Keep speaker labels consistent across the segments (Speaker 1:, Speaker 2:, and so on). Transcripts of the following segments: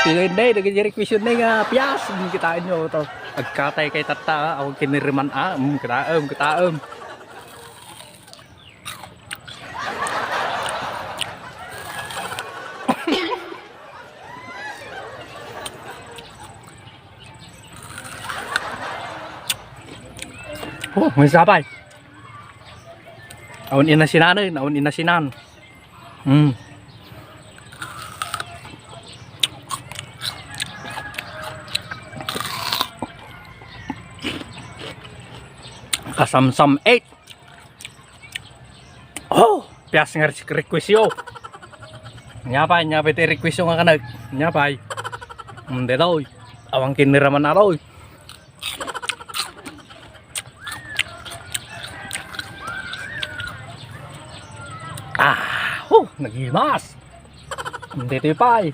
Speaker 1: Tingin day, nag-requisition na nga, piyas, kitaan nyo ito. Agkatay kay tata, ako kiniriman kitaam, kitaam. Oh, may sapay. Naun inasinan eh, naun inasinan. Kasamsam 8. Oh, pias nga requisyo. Nyapay ti requisyo nga kanag. Nyapay. Dito, awang kiniraman na raw. Naghimas. Dito pa eh.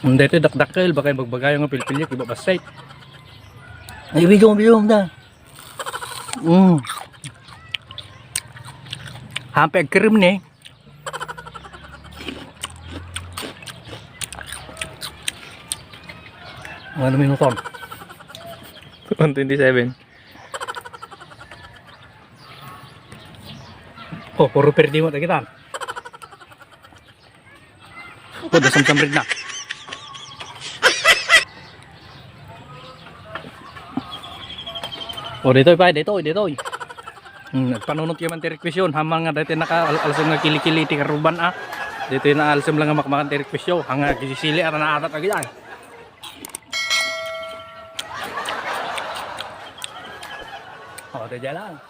Speaker 1: Dito dakdakkel, baka magbagay nga pilpilyak, iba basay. Ay, bigong na. Hampir krim nih. Ano minuton?
Speaker 2: 127.
Speaker 1: Oh, puro perdi mo kita. Oh, dasam red na. Oh, dito pa, dito. Nagpanunot yung requisiyon, hamang nga dito naka-alsam nga kilikili ti karuban ah. Dito na alsam lang nga makmakan ti requisyon, hanga gisili ara na atat agyan. Oh, dito lang.